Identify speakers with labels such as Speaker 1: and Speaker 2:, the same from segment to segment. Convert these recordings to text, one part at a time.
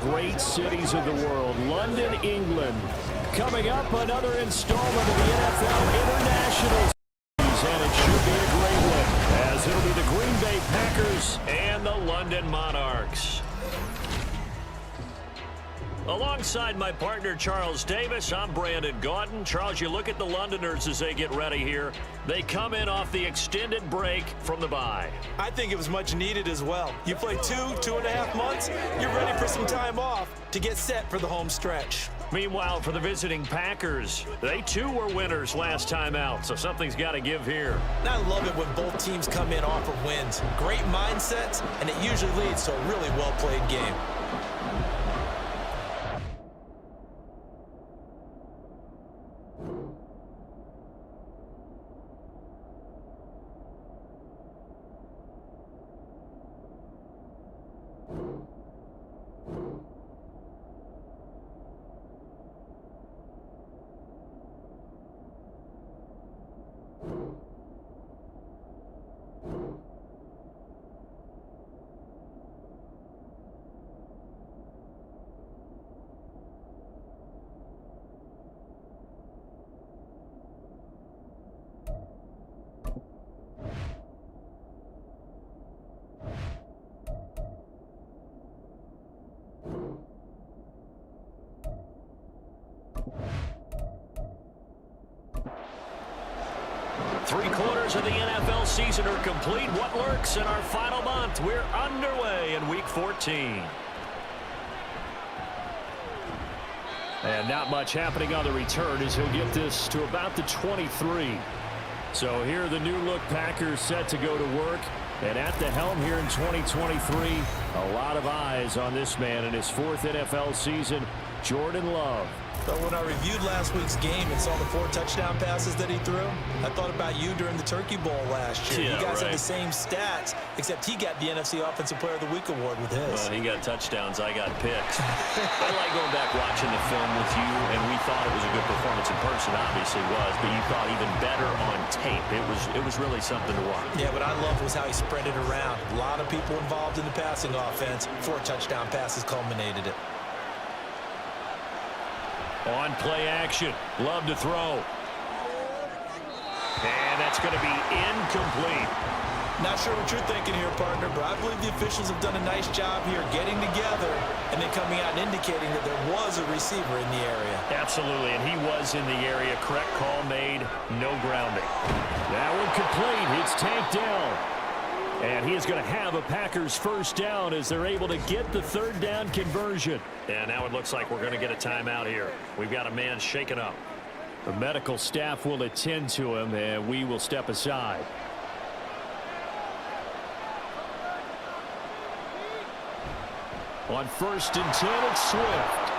Speaker 1: great cities of the world. London, England. Coming up, another installment of the NFL International Series, and it should be a great one, as it'll be the Green Bay Packers and the London Monarchs. Alongside my partner, Charles Davis, I'm Brandon Gaudin. Charles, you look at the Londoners as they get ready here. They come in off the extended break from the bye.
Speaker 2: I think it was much needed as well. You play 2.5 months, you're ready for some time off to get set for the home stretch.
Speaker 1: Meanwhile, for the visiting Packers, they too were winners last time out, so something's got to give here.
Speaker 2: And I love it when both teams come in off of wins. Great mindsets, and it usually leads to a really well-played game.
Speaker 1: Three-quarters of the NFL season are complete. What lurks in our final month? We're underway in Week 14. And not much happening on the return as he'll get this to about the 23. So here are the new-look Packers set to go to work. And at the helm here in 2023, a lot of eyes on this man in his fourth NFL season, Jordan Love.
Speaker 2: But when I reviewed last week's game and saw the 4 touchdown passes that he threw, I thought about you during the Turkey Bowl last year.
Speaker 1: Yeah,
Speaker 2: you guys
Speaker 1: right.
Speaker 2: had the same stats, except he got the NFC Offensive Player of the Week award with his.
Speaker 1: Well, he got touchdowns. I got picks. I like going back watching the film with you, and we thought it was a good performance in person. Obviously was, but you thought even better on tape. It was really something to watch.
Speaker 2: Yeah, what I loved was how he spread it around. A lot of people involved in the passing offense. 4 touchdown passes culminated it.
Speaker 1: On play action, Love to throw. And that's going to be incomplete.
Speaker 2: Not sure what you're thinking here, partner, but I believe the officials have done a nice job here getting together and then coming out and indicating that there was a receiver in the area.
Speaker 1: Absolutely, and he was in the area. Correct call made, no grounding. That one complete. It's tanked down. And he is going to have a Packers first down as they're able to get the third down conversion. And now it looks like we're going to get a timeout here. We've got a man shaken up. The medical staff will attend to him, and we will step aside. On 1st and 10, it's Swift.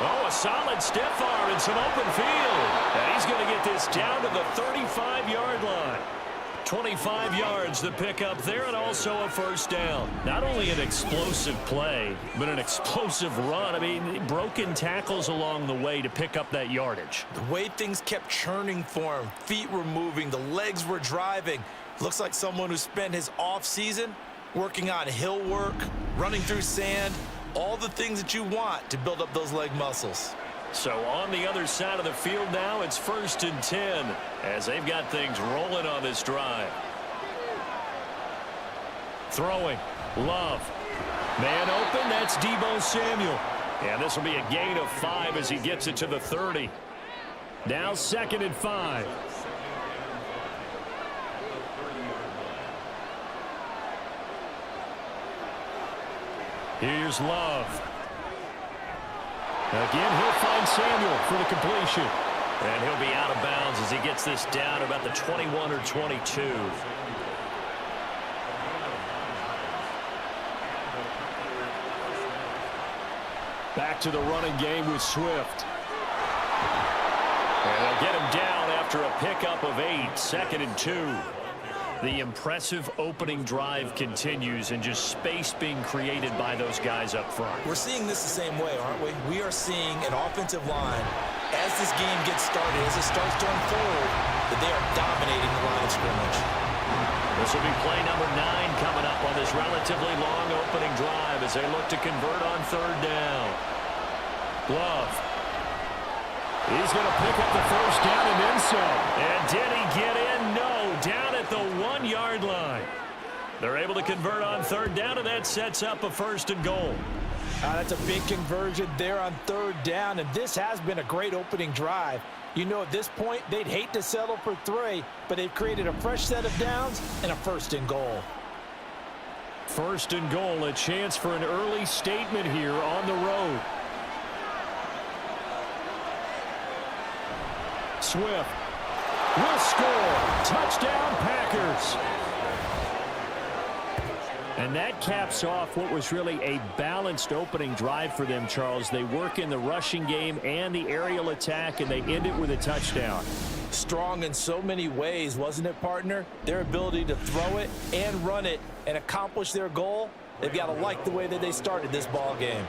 Speaker 1: Oh, a solid stiff arm and some open field. And he's going to get this down to the 35-yard line. 25 yards the pickup there, and also a first down. Not only an explosive play, but an explosive run. I mean, broken tackles along the way to pick up that yardage.
Speaker 2: The way things kept churning for him, feet were moving, the legs were driving. Looks like someone who spent his off-season working on hill work, running through sand, all the things that you want to build up those leg muscles.
Speaker 1: So on the other side of the field now, it's 1st and 10 as they've got things rolling on this drive. Throwing, Love. Man open, that's Deebo Samuel. And this will be a gain of 5 as he gets it to the 30. Now 2nd and 5. Here's Love. Again, he'll find Samuel for the completion. And he'll be out of bounds as he gets this down about the 21 or 22. Back to the running game with Swift. And they'll get him down after a pickup of 8, 2nd and 2. The impressive opening drive continues, and just space being created by those guys up front.
Speaker 2: We're seeing this the same way, aren't we? We are seeing an offensive line, as this game gets started, as it starts to unfold, that they are dominating the line of scrimmage.
Speaker 1: This will be play number 9 coming up on this relatively long opening drive as they look to convert on third down. Glove. He's going to pick up the first down and then some. And did he get in? No. Down at the 1-yard line. They're able to convert on third down, and that sets up a first and goal.
Speaker 3: That's a big conversion there on third down, and this has been a great opening drive. You know, at this point, they'd hate to settle for 3, but they've created a fresh set of downs and a first and goal.
Speaker 1: First and goal, a chance for an early statement here on the road. Swift will score. Touchdown, Packers. And that caps off what was really a balanced opening drive for them, Charles. They work in the rushing game and the aerial attack, and they end it with a touchdown.
Speaker 3: Strong in so many ways, wasn't it, partner? Their ability to throw it and run it and accomplish their goal, they've got to like the way that they started this ball game.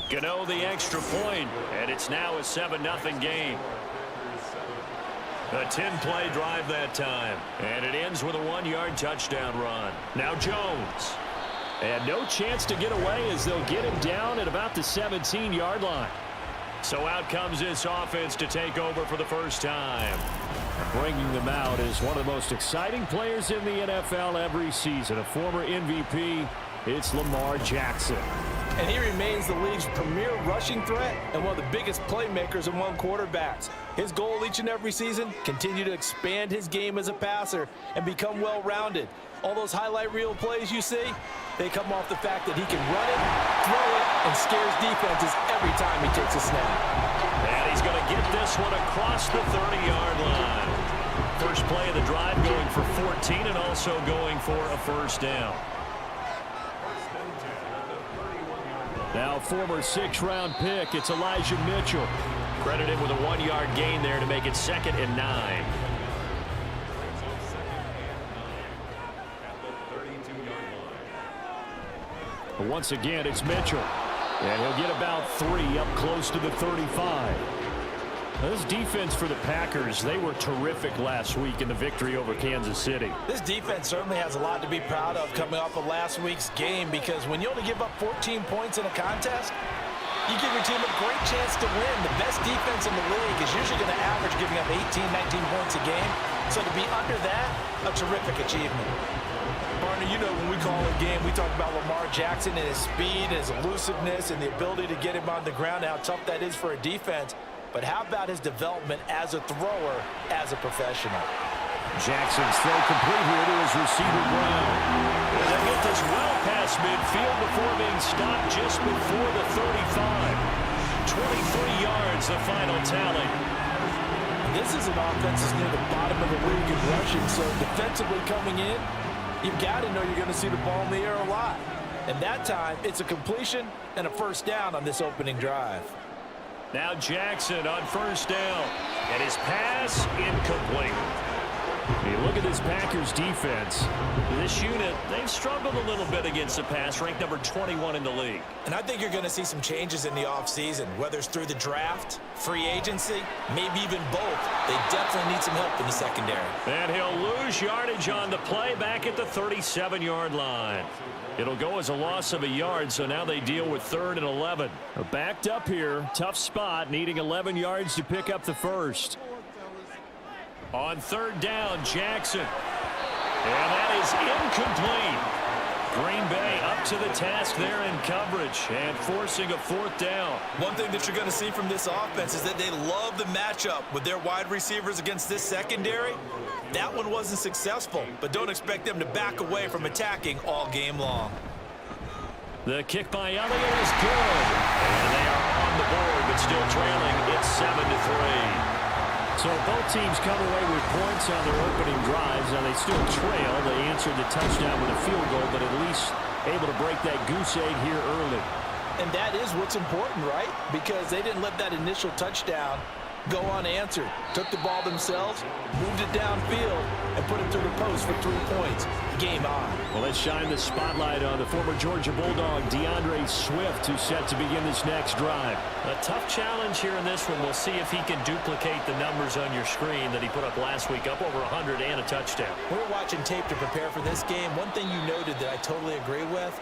Speaker 1: Gano the extra point, and it's now a 7-0 game. A 10-play drive that time, and it ends with a 1-yard touchdown run. Now Jones. And no chance to get away as they'll get him down at about the 17-yard line. So out comes this offense to take over for the first time. Bringing them out is one of the most exciting players in the NFL every season. A former MVP, it's Lamar Jackson.
Speaker 3: And he remains the league's premier rushing threat and one of the biggest playmakers among quarterbacks. His goal each and every season, continue to expand his game as a passer and become well-rounded. All those highlight reel plays you see, they come off the fact that he can run it, throw it, and scares defenses every time he takes a snap.
Speaker 1: And he's going to get this one across the 30-yard line. First play of the drive going for 14 and also going for a first down. Now former 6th-round pick, it's Elijah Mitchell. Credited with a 1-yard gain there to make it 2nd and 9. But once again, it's Mitchell. And he'll get about 3 up close to the 35. Now, this defense for the Packers, they were terrific last week in the victory over Kansas City.
Speaker 3: This defense certainly has a lot to be proud of coming off of last week's game, because when you only give up 14 points in a contest, you give your team a great chance to win. The best defense in the league is usually going to average giving up 18, 19 points a game. So to be under that, a terrific achievement. Partner, you know when we call a game, we talk about Lamar Jackson and his speed, his elusiveness, and the ability to get him on the ground, how tough that is for a defense. But how about his development as a thrower, as a professional?
Speaker 1: Jackson's throw complete here to his receiver, Brown. And they get this well past midfield before being stopped just before the 35. 23 yards, the final tally.
Speaker 3: This is an offense that's near the bottom of the league in rushing, so defensively coming in, you've got to know you're going to see the ball in the air a lot. And that time, it's a completion and a first down on this opening drive.
Speaker 1: Now Jackson on first down, and his pass incomplete. You look at this Packers defense. This unit, they've struggled a little bit against the pass, ranked number 21 in the league.
Speaker 3: And I think you're going to see some changes in the offseason, whether it's through the draft, free agency, maybe even both. They definitely need some help in the secondary.
Speaker 1: And he'll lose yardage on the play back at the 37-yard line. It'll go as a loss of a yard, so now they deal with 3rd and 11. Backed up here, tough spot, needing 11 yards to pick up the first. On 3rd down, Jackson. And that is incomplete. Green Bay up to the task there in coverage and forcing a 4th down.
Speaker 2: One thing that you're going to see from this offense is that they love the matchup with their wide receivers against this secondary. That one wasn't successful, but don't expect them to back away from attacking all game long.
Speaker 1: The kick by Elliott is good. And they are on the board, but still trailing. It's 7-3. So both teams come away with points on their opening drives. Now they still trail. They answered the touchdown with a field goal, but at least able to break that goose egg here early.
Speaker 3: And that is what's important, right? Because they didn't let that initial touchdown go unanswered. Took the ball themselves, moved it downfield, and put it through the post for 3 points. Game on.
Speaker 1: Well, let's shine the spotlight on the former Georgia Bulldog, DeAndre Swift, who's set to begin this next drive.
Speaker 4: A tough challenge here in this one. We'll see if he can duplicate the numbers on your screen that he put up last week, up over 100 and a touchdown.
Speaker 3: We were watching tape to prepare for this game. One thing you noted that I totally agree with,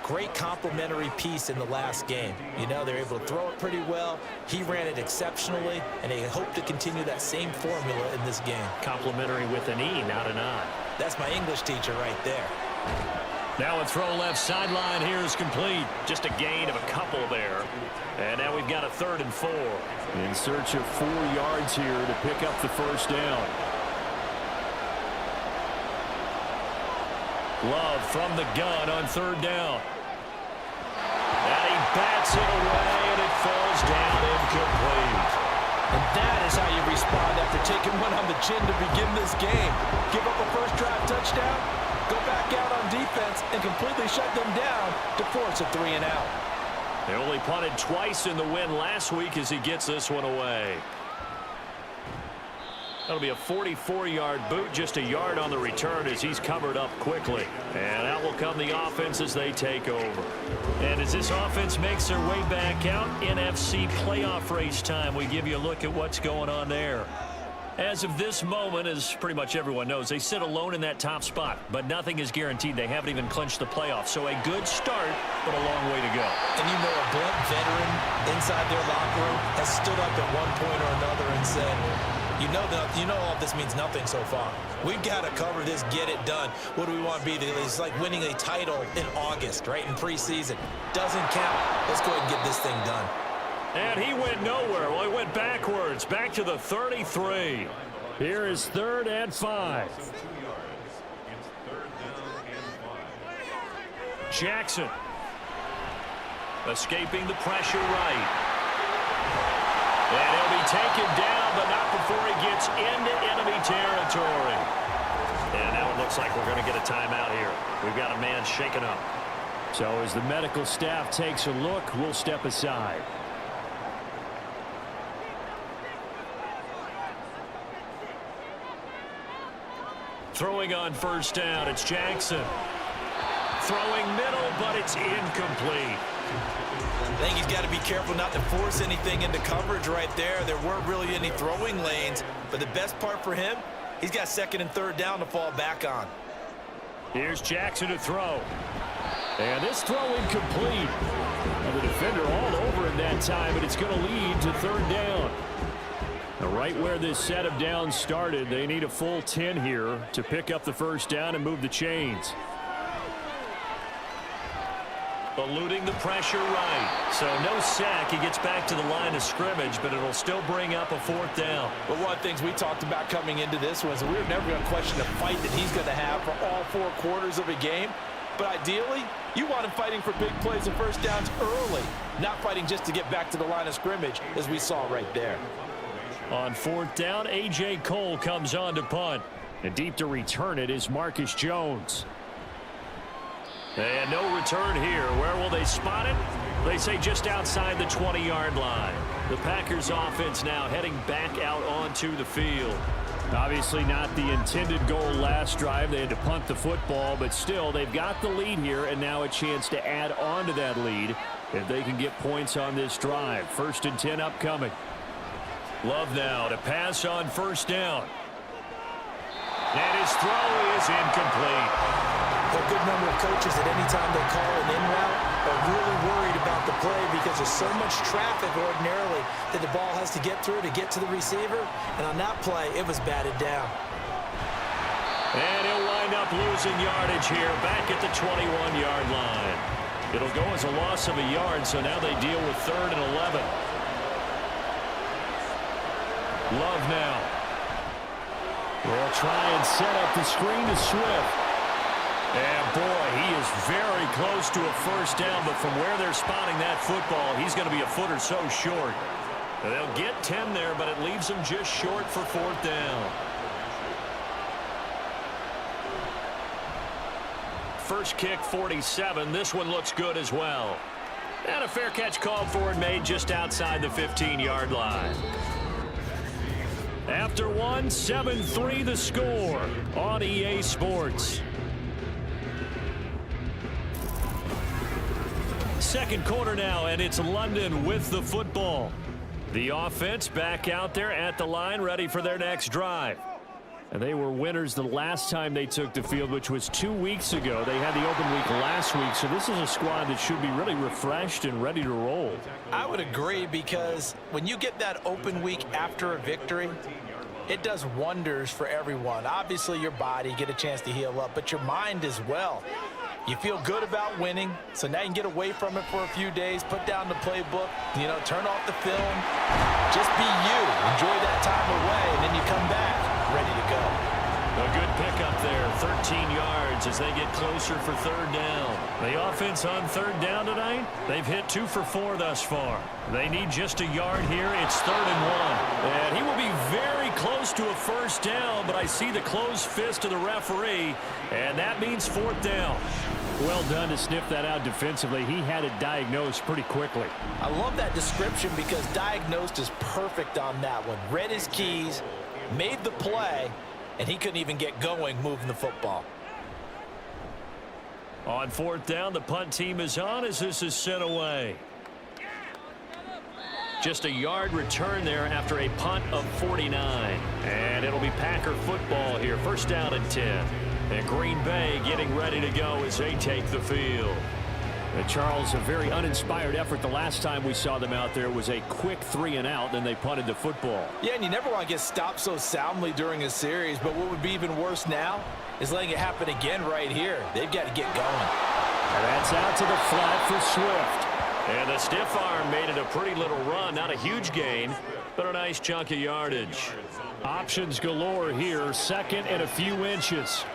Speaker 3: great complementary piece in the last game. You know, they're able to throw it pretty well. He ran it exceptionally, and they hope to continue that same formula in this game.
Speaker 4: Complimentary with an E, not an I.
Speaker 3: That's my English teacher right there.
Speaker 1: Now a throw left sideline here is complete.
Speaker 4: Just a gain of a couple there.
Speaker 1: And now we've got a 3rd and 4. In search of 4 yards here to pick up the first down. Love from the gun on 3rd down. And he bats it away, and it falls down incomplete.
Speaker 3: And that is how you respond after taking one on the chin to begin this game. Give up a first drive touchdown, go back out on defense, and completely shut them down to force a 3 and out.
Speaker 1: They only punted twice in the win last week as he gets this one away. That'll be a 44-yard boot, just a yard on the return as he's covered up quickly. And out will come the offense as they take over. And as this offense makes their way back out, NFC playoff race time, we give you a look at what's going on there. As of this moment, as pretty much everyone knows, they sit alone in that top spot. But nothing is guaranteed. They haven't even clinched the playoffs. So a good start, but a long way to go.
Speaker 3: And you know, a blunt veteran inside their locker room has stood up at one point or another and said, you know all this means nothing so far. We've got to cover this, get it done. What do we want to be? It's like winning a title in August, right, in preseason. Doesn't count. Let's go ahead and get this thing done.
Speaker 1: And he went nowhere. Well, he went backwards, back to the 33. Here is 3rd and 5. Jackson escaping the pressure right. And he'll be taken down, but not before he gets into enemy territory. And now it looks like we're going to get a timeout here. We've got a man shaken up. So as the medical staff takes a look, we'll step aside. Throwing on 1st down, it's Jackson. Throwing middle, but it's incomplete.
Speaker 3: I think he's got to be careful not to force anything into coverage right there. There weren't really any throwing lanes, but the best part for him, he's got 2nd and 3rd down to fall back on.
Speaker 1: Here's Jackson to throw. And this throw incomplete. And the defender all over him that time, and it's going to lead to 3rd down. Now, right where this set of downs started, they need a full 10 here to pick up the first down and move the chains. Eluding the pressure right. So no sack. He gets back to the line of scrimmage, but it'll still bring up a 4th down.
Speaker 3: But one of the things we talked about coming into this was we were never going to question the fight that he's going to have for all 4 quarters of a game. But ideally, you want him fighting for big plays and first downs early, not fighting just to get back to the line of scrimmage, as we saw right there.
Speaker 1: On 4th down, A.J. Cole comes on to punt. And deep to return it is Marcus Jones. And no return here. Where will they spot it? They say just outside the 20-yard line. The Packers offense now heading back out onto the field. Obviously not the intended goal last drive. They had to punt the football, but still they've got the lead here and now a chance to add on to that lead if they can get points on this drive. 1st and 10 upcoming. Love now to pass on 1st down. And his throw is incomplete.
Speaker 3: A good number of coaches at any time they call an in route are really worried about the play because there's so much traffic ordinarily that the ball has to get through to get to the receiver. And on that play, it was batted down.
Speaker 1: And he'll wind up losing yardage here back at the 21-yard line. It'll go as a loss of a yard, so now they deal with 3rd and 11. Love now. They'll try and set up the screen to Swift. And, boy, he is very close to a first down, but from where they're spotting that football, he's going to be a foot or so short. They'll get 10 there, but it leaves them just short for 4th down. First kick, 47. This one looks good as well. And a fair catch called for and made just outside the 15-yard line. After one, 7-3 the score on EA Sports. Second quarter now, and it's London with the football. The offense back out there at the line, ready for their next drive. And they were winners the last time they took the field, which was 2 weeks ago. They had the open week last week, so this is a squad that should be really refreshed and ready to roll.
Speaker 3: I would agree, because when you get that open week after a victory, it does wonders for everyone. Obviously, your body, get a chance to heal up, but your mind as well. You feel good about winning, so now you can get away from it for a few days, put down the playbook, turn off the film, just be you. Enjoy that time away, and then you come back ready to go.
Speaker 1: A good pickup there, 13 yards as they get closer for third down. The offense on third down tonight, they've hit 2 for 4 thus far. They need just a yard here. It's 3rd and 1. And he will be very close to a first down, but I see the closed fist of the referee, and that means 4th down. Well done to sniff that out defensively. He had it diagnosed pretty quickly.
Speaker 3: I love that description, because diagnosed is perfect on that one. Read his keys, made the play, and he couldn't even get going moving the football.
Speaker 1: On 4th down, the punt team is on as this is sent away. Just a yard return there after a punt of 49. And it'll be Packer football here. 1st down and 10. And Green Bay getting ready to go as they take the field. And Charles, a very uninspired effort. The last time we saw them out there was a quick 3 and out, then they punted the football.
Speaker 3: Yeah, and you never want to get stopped so soundly during a series, but what would be even worse now is letting it happen again right here. They've got to get going.
Speaker 1: And that's out to the flat for Swift. And the stiff arm made it a pretty little run. Not a huge gain, but a nice chunk of yardage. Options galore here. 2nd and a few inches.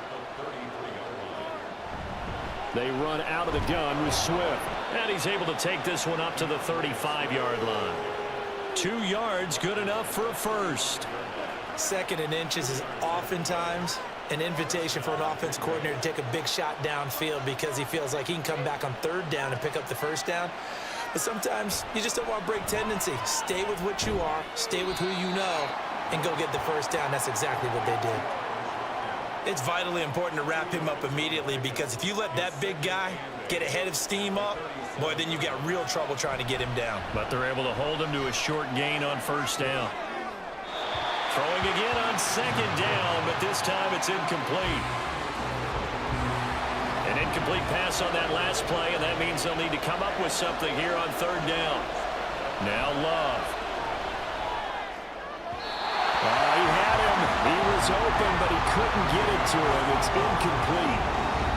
Speaker 1: They run out of the gun with Swift. And he's able to take this one up to the 35-yard line. 2 yards, good enough for a first.
Speaker 3: 2nd and inches is oftentimes an invitation for an offense coordinator to take a big shot downfield, because he feels like he can come back on 3rd down and pick up the first down. But sometimes you just don't want to break tendency. Stay with what you are, stay with who you know, and go get the first down. That's exactly what they did. It's vitally important to wrap him up immediately, because if you let that big guy get ahead of steam up, boy, then you've got real trouble trying to get him down.
Speaker 1: But they're able to hold him to a short gain on 1st down. Throwing again on 2nd down, but this time it's incomplete. An incomplete pass on that last play, and that means they'll need to come up with something here on 3rd down. Now Love. He had him. He was open, but he couldn't get it to him. It's incomplete.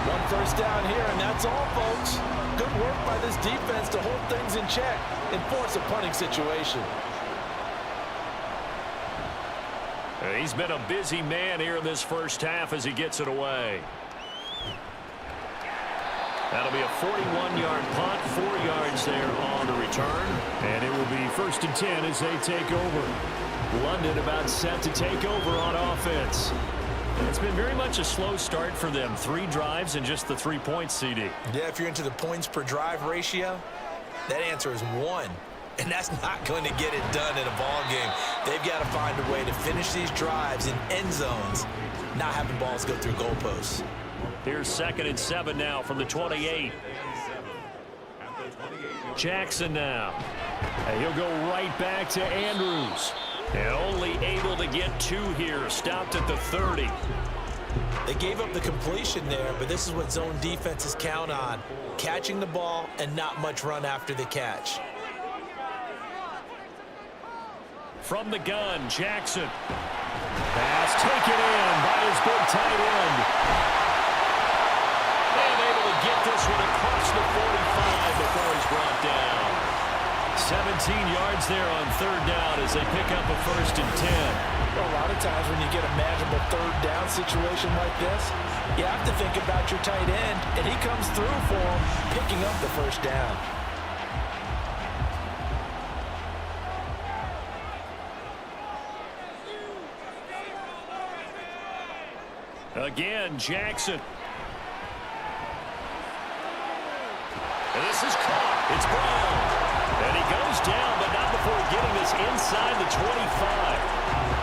Speaker 3: 1 first down here, and that's all, folks. Good work by this defense to hold things in check and force a punting situation.
Speaker 1: He's been a busy man here in this first half as he gets it away. That'll be a 41-yard punt, 4 yards there on the return. And it will be 1st and 10 as they take over. London about set to take over on offense. It's been very much a slow start for them. 3 drives and just the 3 points, CD.
Speaker 3: Yeah, if you're into the points per drive ratio, that answer is 1. And that's not going to get it done in a ball game. They've got to find a way to finish these drives in end zones, not having balls go through goalposts.
Speaker 1: Here's 2nd and 7 now from the 28. Jackson now. And he'll go right back to Andrews. And only able to get 2 here. Stopped at the 30.
Speaker 3: They gave up the completion there, but this is what zone defenses count on. Catching the ball and not much run after the catch.
Speaker 1: From the gun, Jackson. Pass taken in by his big tight end. And able to get this one across the 45 before he's brought down. 17 yards there on 3rd down as they pick up a 1st and 10.
Speaker 3: Well, a lot of times when you get a manageable 3rd down situation like this, you have to think about your tight end, and he comes through for him, picking up the 1st down.
Speaker 1: Again, Jackson. And this is caught. It's Brown. And he goes down, but not before getting this inside the 25.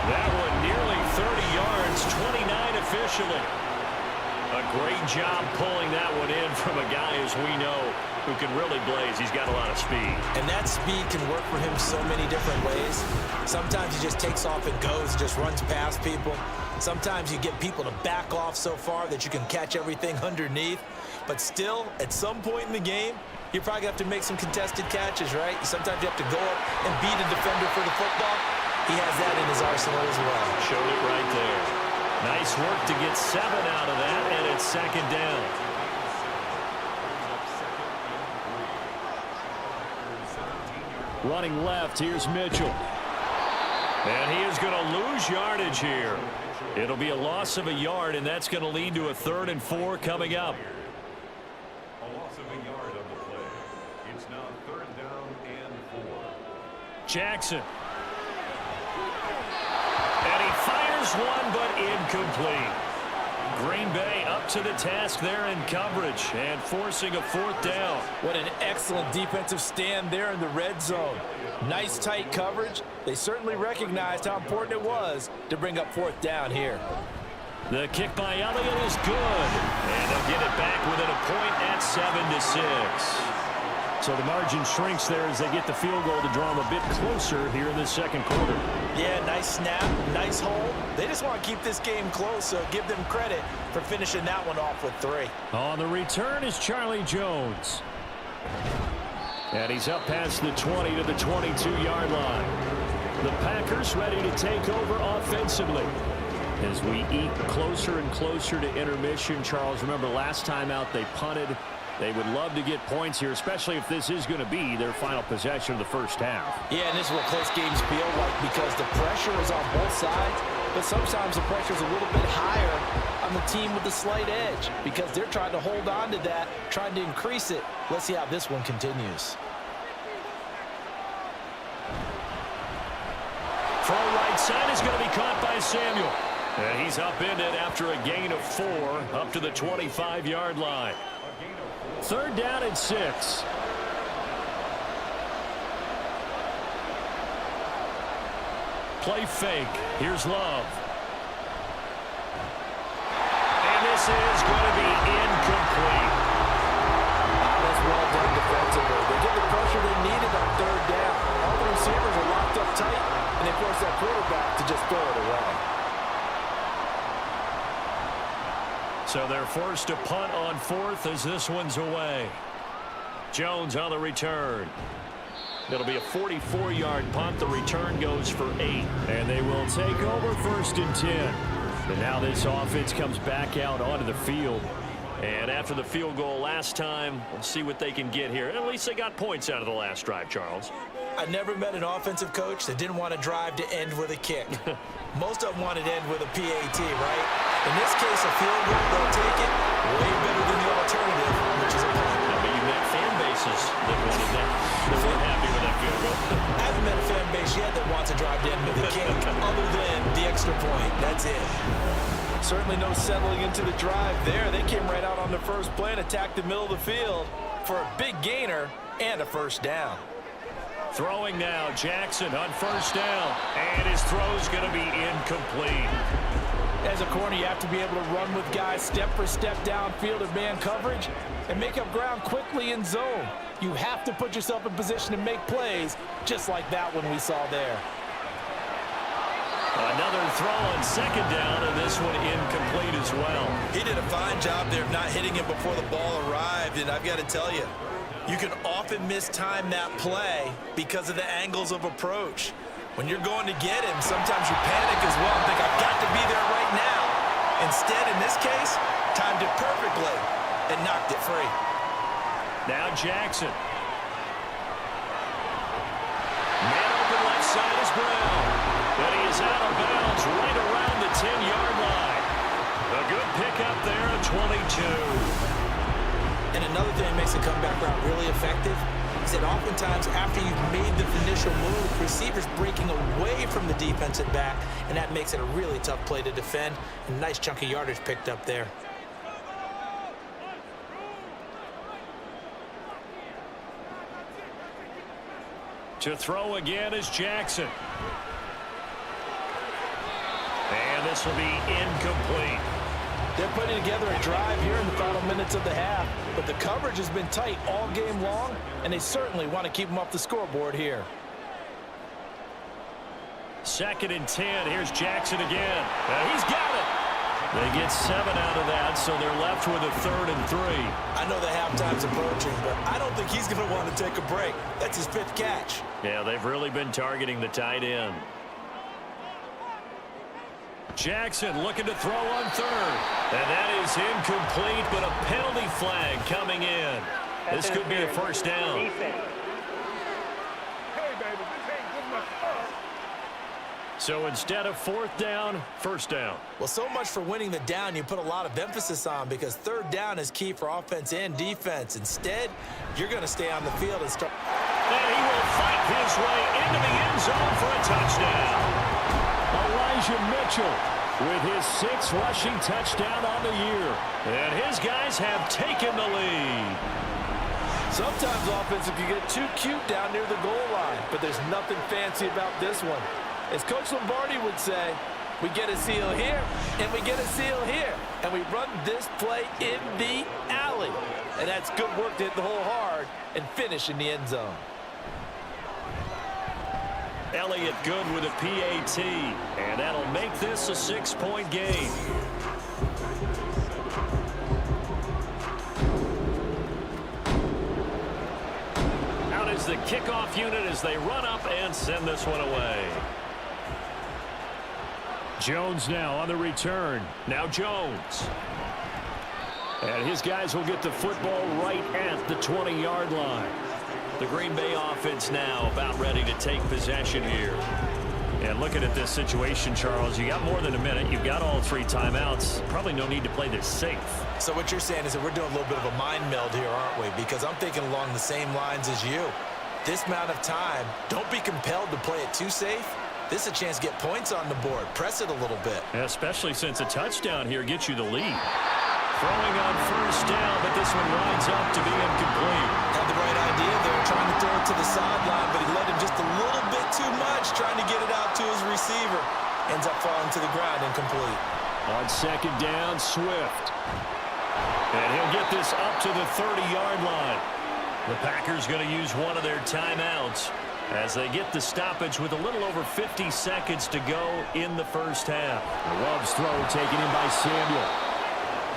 Speaker 1: That one especially. A great job pulling that one in from a guy, as we know, who can really blaze. He's got a lot of speed.
Speaker 3: And that speed can work for him so many different ways. Sometimes he just takes off and goes, just runs past people. Sometimes you get people to back off so far that you can catch everything underneath. But still, at some point in the game, you probably have to make some contested catches, right? Sometimes you have to go up and beat a defender for the football. He has that in his arsenal as well.
Speaker 1: Showed it right there. Nice work to get 7 out of that, and it's second down. Running left, here's Mitchell. And he is going to lose yardage here. It'll be a loss of a yard, and that's going to lead to a 3rd and 4 coming up.
Speaker 5: A loss of a yard on the play. It's now 3rd down and 4.
Speaker 1: Jackson. And he fires one, but incomplete. Green Bay up to the task there in coverage and forcing a 4th down.
Speaker 3: What an excellent defensive stand there in the red zone. Nice tight coverage. They certainly recognized how important it was to bring up 4th down here.
Speaker 1: The kick by Elliott is good. And they'll get it back within a point at 7-6. So the margin shrinks there as they get the field goal to draw them a bit closer here in the second quarter.
Speaker 3: Yeah, nice snap, nice hold. They just want to keep this game close, so give them credit for finishing that one off with 3.
Speaker 1: On the return is Charlie Jones. And he's up past the 20 to the 22-yard line. The Packers ready to take over offensively. As we eat closer and closer to intermission, Charles, remember last time out they punted. They would love to get points here, especially if this is going to be their final possession of the first half.
Speaker 3: Yeah, and this is what close games feel like because the pressure is on both sides, but sometimes the pressure is a little bit higher on the team with the slight edge because they're trying to hold on to that, trying to increase it. Let's see how this one continues.
Speaker 1: Throw right side is going to be caught by Samuel. And he's upended after a gain of 4 up to the 25-yard line. 3rd down and 6. Play fake. Here's Love. And this is going to be incomplete.
Speaker 3: That's well done defensively. They get the pressure they needed on 3rd down. All the receivers are locked up tight, and they force that quarterback to just throw it away.
Speaker 1: So they're forced to punt on 4th as this one's away. Jones on the return. It'll be a 44-yard punt. The return goes for 8. And they will take over 1st and 10. And now this offense comes back out onto the field. And after the field goal last time, we'll see what they can get here. At least they got points out of the last drive, Charles.
Speaker 3: I never met an offensive coach that didn't want to drive to end with a kick. Most of them wanted to end with a PAT, right? In this case, a field goal, they'll take it way better than the alternative, which is a punt.
Speaker 1: I mean, you met fan bases that wanted that. They weren't happy with that field goal.
Speaker 3: I haven't met a fan base yet that wants to drive to end with a kick, other than the extra point. That's it. Certainly no settling into the drive there. They came right out on the first play and attacked the middle of the field for a big gainer and a 1st down.
Speaker 1: Throwing now, Jackson on 1st down. And his throw's going to be incomplete.
Speaker 3: As a corner, you have to be able to run with guys step for step downfield in man coverage and make up ground quickly in zone. You have to put yourself in position to make plays, just like that one we saw there.
Speaker 1: Another throw on 2nd down, and this one incomplete as well.
Speaker 2: He did a fine job there of not hitting him before the ball arrived, and I've got to tell you, you can often mistime that play because of the angles of approach. When you're going to get him, sometimes you panic as well and think, I've got to be there right now. Instead, in this case, timed it perfectly and knocked it free.
Speaker 1: Now Jackson. Man open left side is Brown. But he is out of bounds right around the 10-yard line. A good pickup there at 22.
Speaker 3: And another thing that makes the comeback route really effective is that oftentimes after you've made the initial move, receivers breaking away from the defensive back, and that makes it a really tough play to defend. A nice chunk of yardage picked up there.
Speaker 1: To throw again is Jackson. And this will be incomplete.
Speaker 3: They're putting together a drive here in the final minutes of the half, but the coverage has been tight all game long, and they certainly want to keep them off the scoreboard here.
Speaker 4: 2nd and 10. Here's Jackson again. He's got it. They get 7 out of that, so they're left with a 3rd and 3.
Speaker 2: I know the halftime's approaching, but I don't think he's going to want to take a break. That's his 5th catch.
Speaker 4: Yeah, they've really been targeting the tight end. Jackson looking to throw on 3rd. And that is incomplete, but a penalty flag coming in. This could be a first down. So instead of 4th down, 1st down.
Speaker 2: Well, so much for winning the down you put a lot of emphasis on, because 3rd down is key for offense and defense. Instead, you're going to stay on the field and start.
Speaker 4: And he will fight his way into the end zone for a touchdown. Elijah Mitchell with his 6th rushing touchdown on the year. And his guys have taken the lead.
Speaker 3: Sometimes offenses can get too cute down near the goal line, but there's nothing fancy about this one. As Coach Lombardi would say, we get a seal here, and we get a seal here, and we run this play in the alley. And that's good work to hit the hole hard and finish in the end zone.
Speaker 4: Elliott good with a PAT, and that'll make this a 6-point game. Out is the kickoff unit as they run up and send this one away. Jones now on the return. Now Jones. And his guys will get the football right at the 20-yard line. The Green Bay offense now about ready to take possession here. And looking at this situation, Charles, you got more than a minute. You've got all 3 timeouts. Probably no need to play this safe.
Speaker 2: So what you're saying is that we're doing a little bit of a mind meld here, aren't we? Because I'm thinking along the same lines as you. This amount of time, don't be compelled to play it too safe. This is a chance to get points on the board. Press it a little bit.
Speaker 4: Especially since a touchdown here gets you the lead. Throwing on 1st down, but this one winds up to be incomplete.
Speaker 2: Had the right idea there, trying to throw it to the sideline, but he let him just a little bit too much, trying to get it out to his receiver. Ends up falling to the ground, incomplete.
Speaker 4: On 2nd down, Swift. And he'll get this up to the 30-yard line. The Packers going to use one of their timeouts as they get the stoppage with a little over 50 seconds to go in the first half. Love's throw taken in by Samuel.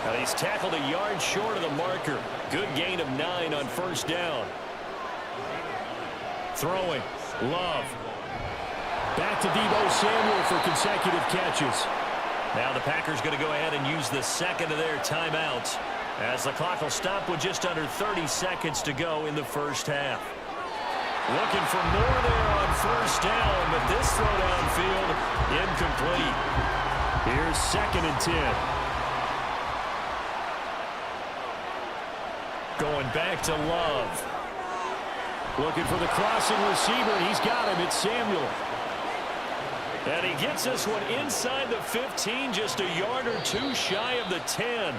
Speaker 4: And he's tackled a yard short of the marker. Good gain of 9 on 1st down. Throwing. Love. Back to Deebo Samuel for consecutive catches. Now the Packers going to go ahead and use the 2nd of their timeouts as the clock will stop with just under 30 seconds to go in the first half. Looking for more there on 1st down, but this throw downfield incomplete. Here's 2nd and 10. Going back to Love. Looking for the crossing receiver. He's got him. It's Samuel. And he gets this one inside the 15, just a yard or 2 shy of the 10.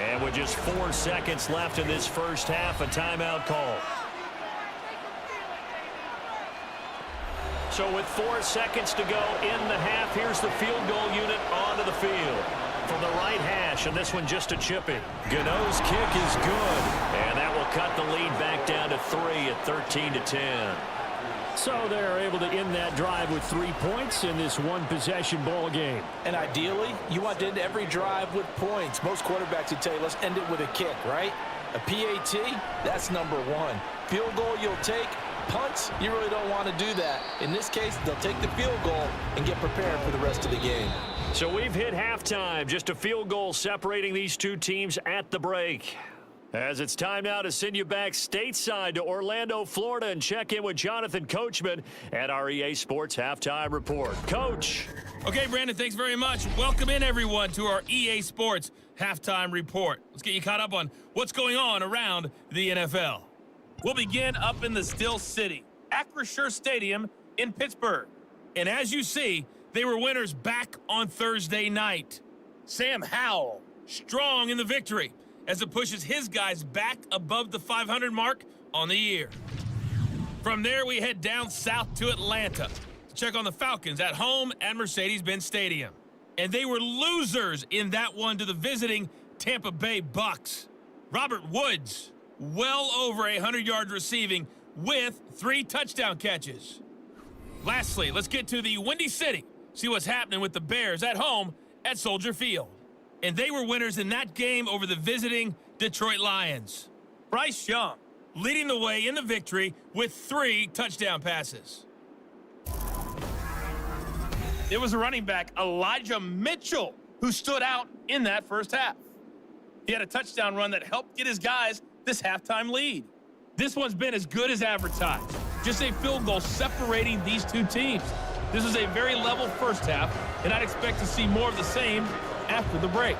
Speaker 4: And with just 4 seconds left in this first half, a timeout call. So with 4 seconds to go in the half, here's the field goal unit onto the field. From the right hash, and this one just a chip in. Gano's kick is good, and that will cut the lead back down to 3 at 13-10. So they're able to end that drive with 3 points in this one-possession ball game.
Speaker 3: And ideally, you want to end every drive with points. Most quarterbacks would tell you, let's end it with a kick, right? A PAT, that's number 1. Field goal you'll take. Punts, you really don't want to do that. In this case, they'll take the field goal and get prepared for the rest of the game.
Speaker 4: So we've hit halftime. Just a field goal separating these 2 teams at the break. As it's time now to send you back stateside to Orlando, Florida, and check in with Jonathan Coachman at our EA Sports Halftime Report. Coach.
Speaker 6: Okay, Brandon, thanks very much. Welcome in, everyone, to our EA Sports Halftime Report. Let's get you caught up on what's going on around the NFL. We'll begin up in the Still City, Acrisure Stadium in Pittsburgh. And as you see, they were winners back on Thursday night. Sam Howell, strong in the victory as it pushes his guys back above the 500 mark on the year. From there, we head down south to Atlanta to check on the Falcons at home at Mercedes-Benz Stadium. And they were losers in that one to the visiting Tampa Bay Bucks. Robert Woods, well over 100 yards receiving with 3 touchdown catches. Lastly, let's get to the Windy City. See what's happening with the Bears at home at Soldier Field. And they were winners in that game over the visiting Detroit Lions. Bryce Young leading the way in the victory with 3 touchdown passes. It was a running back, Elijah Mitchell, who stood out in that first half. He had a touchdown run that helped get his guys this halftime lead. This one's been as good as advertised. Just a field goal separating these two teams. This was a very level first half, and I'd expect to see more of the same after the break.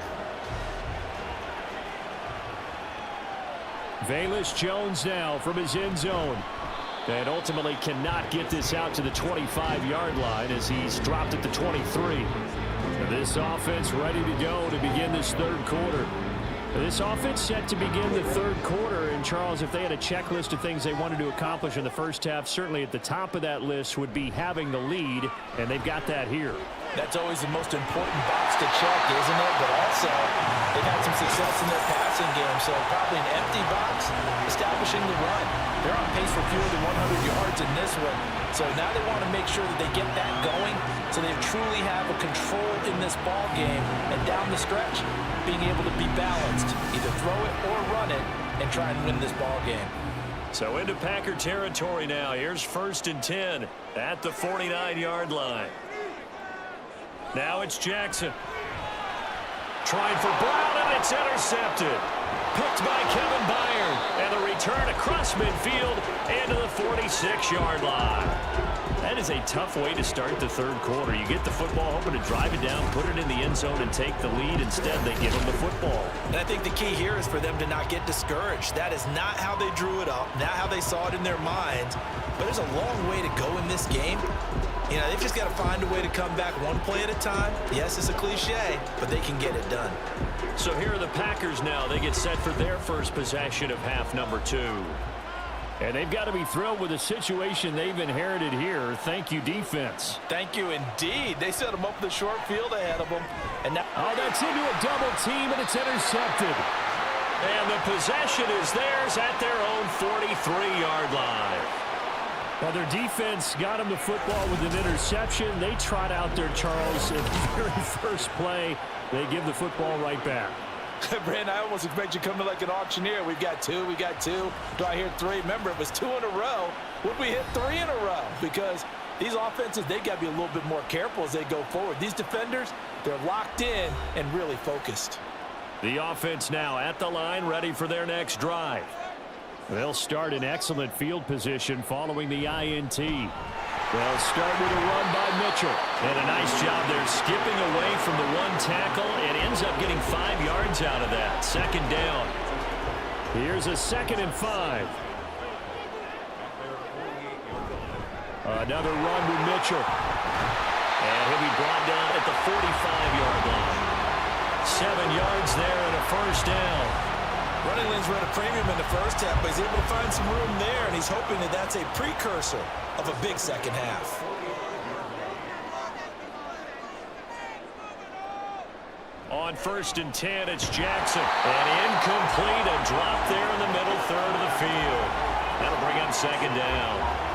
Speaker 4: Velus Jones now from his end zone. And ultimately cannot get this out to the 25-yard line as he's dropped at the 23. This offense ready to go to begin this third quarter. This offense set to begin the third quarter. And, Charles, if they had a checklist of things they wanted to accomplish in the first half, certainly at the top of that list would be having the lead, and they've got that here.
Speaker 3: That's always the most important box to check, isn't it? But also, they've had some success in their passing game, so probably an empty box, establishing the run. They're on pace for fewer than 100 yards in this one. So now they want to make sure that they get that going so they truly have a control in this ball game. And down the stretch, being able to be balanced, either throw it or run it, and try and win this ball game.
Speaker 4: So into Packer territory now. Here's 1st and 10 at the 49-yard line. Now it's Jackson. Trying for Brown, and it's intercepted. Picked by Kevin Byard. And the return across midfield into the 46-yard line. That is a tough way to start the third quarter. You get the football, hoping to drive it down, put it in the end zone, and take the lead. Instead, they give them the football.
Speaker 3: And I think the key here is for them to not get discouraged. That is not how they drew it up, not how they saw it in their minds. But there's a long way to go in this game. You know, they've just got to find a way to come back one play at a time. Yes, it's a cliche, but they can get it done.
Speaker 4: So here are the Packers now. They get set for their first possession of half number 2. And they've got to be thrilled with the situation they've inherited here. Thank you, defense.
Speaker 3: Thank you, indeed. They set them up the short field ahead of them. And now
Speaker 4: that's into a double team, and it's intercepted. And the possession is theirs at their own 43-yard line. Well, their defense got them the football with an interception. They trot out there, Charles, in the very first play. They give the football right back.
Speaker 3: Brandon, I almost expect you to come to like an auctioneer. We've got 2, we got 2. Do I hear 3? Remember, it was 2 in a row. Would we hit 3 in a row? Because these offenses, they got to be a little bit more careful as they go forward. These defenders, they're locked in and really focused.
Speaker 4: The offense now at the line, ready for their next drive. They'll start in excellent field position following the INT. They'll start with a run by Mitchell. And a nice job there skipping away from the one tackle and ends up getting 5 yards out of that. 2nd down. Here's a 2nd and 5. Another run with Mitchell. And he'll be brought down at the 45-yard line. 7 yards there and a 1st down.
Speaker 3: Running lanes were at a premium in the first half, but he's able to find some room there, and he's hoping that that's a precursor of a big second half.
Speaker 4: On 1st and 10, it's Jackson. And incomplete, a drop there in the middle third of the field. That'll bring up 2nd down.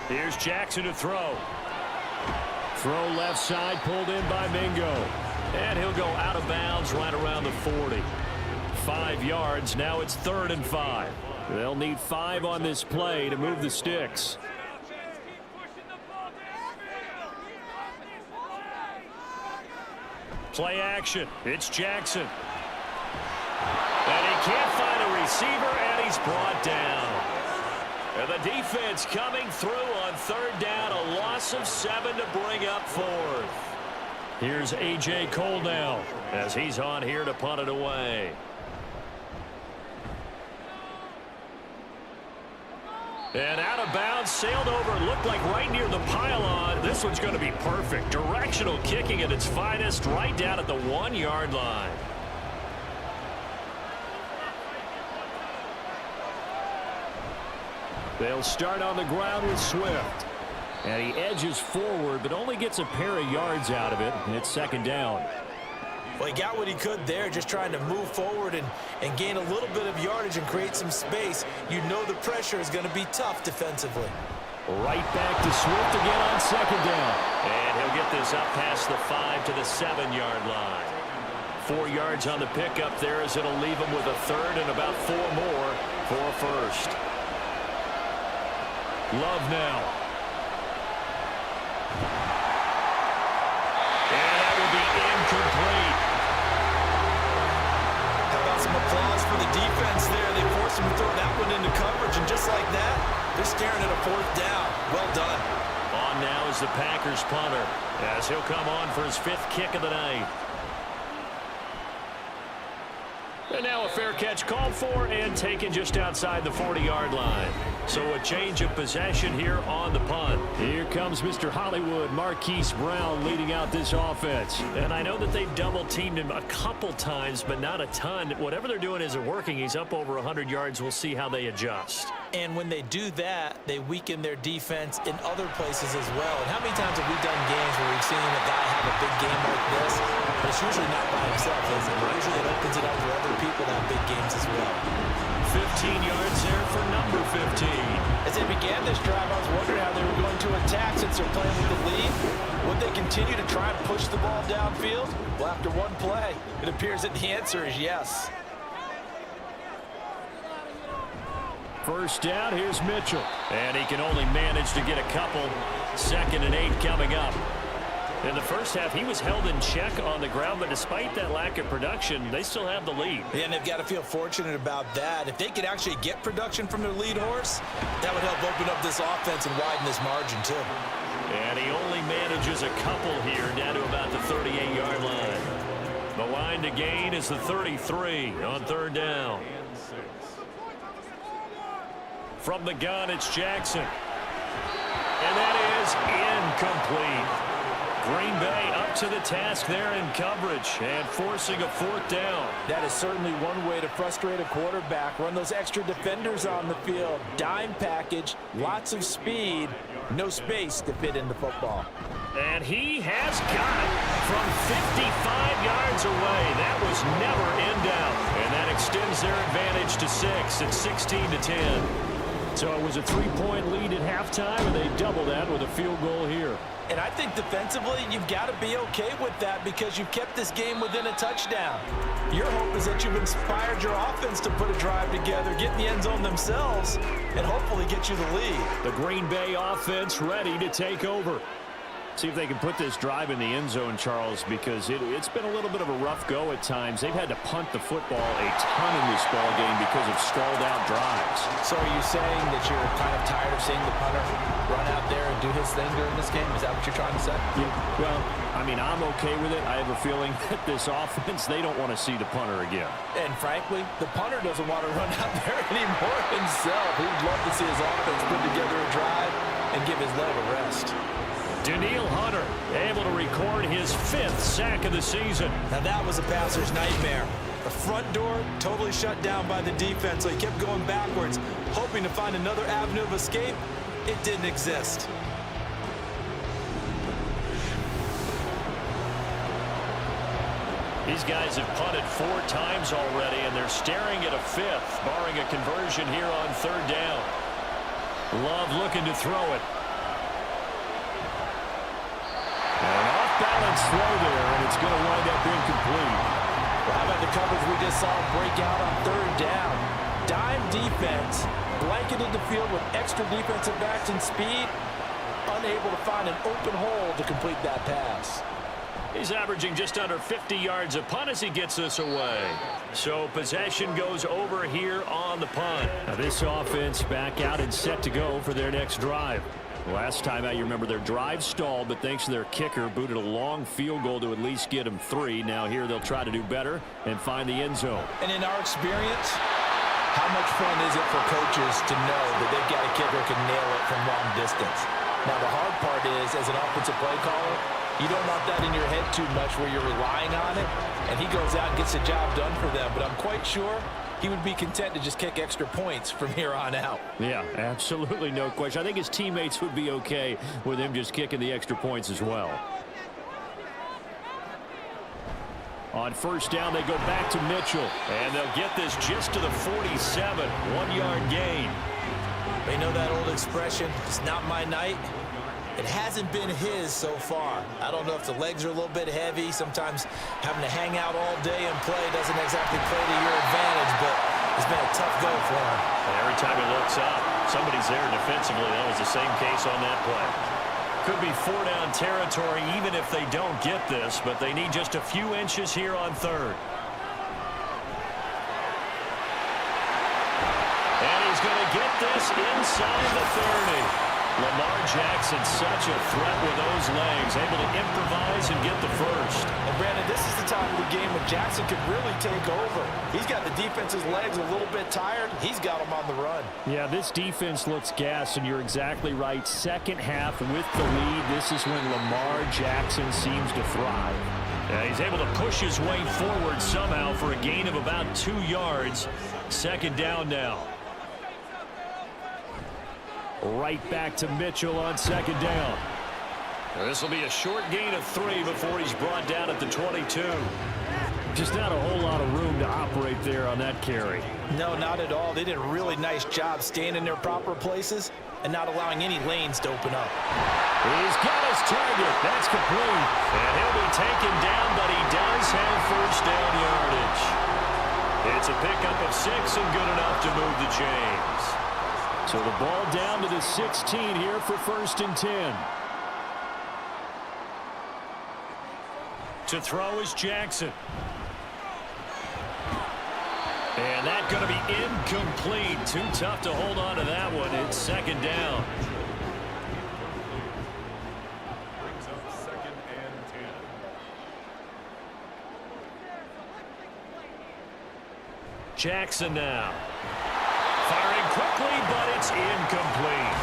Speaker 4: Here's Jackson to throw. Throw left side, pulled in by Mingo. And he'll go out of bounds right around the 40. 5 yards, now it's 3rd and 5. They'll need 5 on this play to move the sticks. Play action, it's Jackson. And he can't find a receiver, and he's brought down. And the defense coming through on 3rd down, a loss of 7 to bring up 4th. Here's A.J. Cole now as he's on here to punt it away. And out of bounds, sailed over, looked like right near the pylon. This one's going to be perfect. Directional kicking at its finest, right down at the 1-yard line. They'll start on the ground with Swift. And he edges forward, but only gets a pair of yards out of it, and it's second down.
Speaker 3: Well, he got what he could there, just trying to move forward and gain a little bit of yardage and create some space. You know the pressure is going to be tough defensively.
Speaker 4: Right back to Swift again on second down. And he'll get this up past the 5 to the 7-yard line. 4 yards on the pickup there as it'll leave him with a third and about 4 more for a first. Love now. And that will be incomplete.
Speaker 3: How about some applause for the defense there? They forced him to throw that one into coverage, and just like that, they're staring at a fourth down. Well done.
Speaker 4: On now is the Packers punter, as he'll come on for his 5th kick of the night. And now a fair catch called for and taken just outside the 40-yard line. So a change of possession here on the punt. Here comes Mr. Hollywood, Marquise Brown, leading out this offense. And I know that they've double-teamed him a couple times, but not a ton. Whatever they're doing isn't working. He's up over 100 yards. We'll see how they adjust.
Speaker 3: And when they do that, they weaken their defense in other places as well. And how many times have we done games where we've seen a guy have a big game like this? But it's usually not by himself, is it? Usually it opens it up for other people to have big games as well.
Speaker 4: 15 yards there for number 15.
Speaker 3: As they began this drive, I was wondering how they were going to attack since they're playing with the lead. Would they continue to try and push the ball downfield? Well, after one play, it appears that the answer is yes.
Speaker 4: First down, here's Mitchell. And he can only manage to get a couple. 2nd and 8 coming up. In the first half, he was held in check on the ground, but despite that lack of production, they still have the lead.
Speaker 3: Yeah, and they've got to feel fortunate about that. If they could actually get production from their lead horse, that would help open up this offense and widen this margin, too.
Speaker 4: And he only manages a couple here, down to about the 38-yard line. The line to gain is the 33 on 3rd down. From the gun, it's Jackson. And that is incomplete. Green Bay up to the task there in coverage and forcing a 4th down.
Speaker 3: That is certainly one way to frustrate a quarterback. Run those extra defenders on the field. Dime package, lots of speed, no space to fit in the football.
Speaker 4: And he has got it from 55 yards away. That was never in doubt. And that extends their advantage to 6 at 16-10. So it was a 3-point lead at halftime, and they double that with a field goal here.
Speaker 3: And I think defensively, you've got to be okay with that because you've kept this game within a touchdown. Your hope is that you've inspired your offense to put a drive together, get in the end zone themselves, and hopefully get you the lead.
Speaker 4: The Green Bay offense ready to take over. See if they can put this drive in the end zone, Charles, because it's been a little bit of a rough go at times. They've had to punt the football a ton in this ball game because of stalled-out drives.
Speaker 3: So are you saying that you're kind of tired of seeing the punter run out there and do his thing during this game? Is that what you're trying to say?
Speaker 4: Yeah, well, I mean, I'm okay with it. I have a feeling that this offense, they don't want to see the punter again.
Speaker 3: And frankly, the punter doesn't want to run out there anymore himself. He'd love to see his offense put together a drive and give his leg a rest.
Speaker 4: Danielle Hunter able to record his 5th sack of the season.
Speaker 3: Now that was a passer's nightmare. The front door totally shut down by the defense, so he kept going backwards, hoping to find another avenue of escape. It didn't exist.
Speaker 4: These guys have punted 4 times already, and they're staring at a 5th, barring a conversion here on 3rd down. Love looking to throw it. An off-balance throw there, and it's going to wind up incomplete.
Speaker 3: Well, how about the coverage we just saw break out on 3rd down? Dime defense, blanketed the field with extra defensive backs and speed, unable to find an open hole to complete that pass.
Speaker 4: He's averaging just under 50 yards a punt as he gets this away. So possession goes over here on the punt. Now this offense back out and set to go for their next drive. Last time out, you remember their drive stalled, but thanks to their kicker, booted a long field goal to at least get them 3. Now here they'll try to do better and find the end zone.
Speaker 3: And in our experience, how much fun is it for coaches to know that they've got a kicker who can nail it from long distance? Now the hard part is, as an offensive play caller, you don't want that in your head too much where you're relying on it, and he goes out and gets the job done for them. But I'm quite sure he would be content to just kick extra points from here on out.
Speaker 4: Yeah, absolutely no question. I think his teammates would be okay with him just kicking the extra points as well. On first down, they go back to Mitchell.
Speaker 1: And they'll get this just to the 47. 1-yard gain.
Speaker 3: They know that old expression, it's not my night. It hasn't been his so far. I don't know if the legs are a little bit heavy. Sometimes having to hang out all day and play doesn't exactly play to your advantage, but it's been a tough go for him.
Speaker 1: And every time he looks up, somebody's there defensively. That was the same case on that play. Could be 4-down territory even if they don't get this, but they need just a few inches here on third. And he's going to get this inside the 30. Lamar Jackson, such a threat with those legs, able to improvise and get the first.
Speaker 3: And Brandon, this is the time of the game when Jackson could really take over. He's got the defense's legs a little bit tired. He's got them on the run.
Speaker 4: Yeah, this defense looks gassed, and you're exactly right. Second half with the lead, this is when Lamar Jackson seems to thrive.
Speaker 1: Yeah, he's able to push his way forward somehow for a gain of about 2 yards. Second down now.
Speaker 4: Right back to Mitchell on second down.
Speaker 1: This will be a short gain of 3 before he's brought down at the 22.
Speaker 4: Just not a whole lot of room to operate there on that carry.
Speaker 3: No, not at all. They did a really nice job staying in their proper places and not allowing any lanes to open up.
Speaker 1: He's got his target. That's complete. And he'll be taken down, but he does have first down yardage. It's a pickup of 6 and good enough to move the chains.
Speaker 4: So the ball down to the 16 here for first and 10.
Speaker 1: To throw is Jackson. And that's going to be incomplete. Too tough to hold on to that one. It's second down.
Speaker 5: Brings up 2nd and 10.
Speaker 1: Jackson now. Firing quickly, but it's incomplete.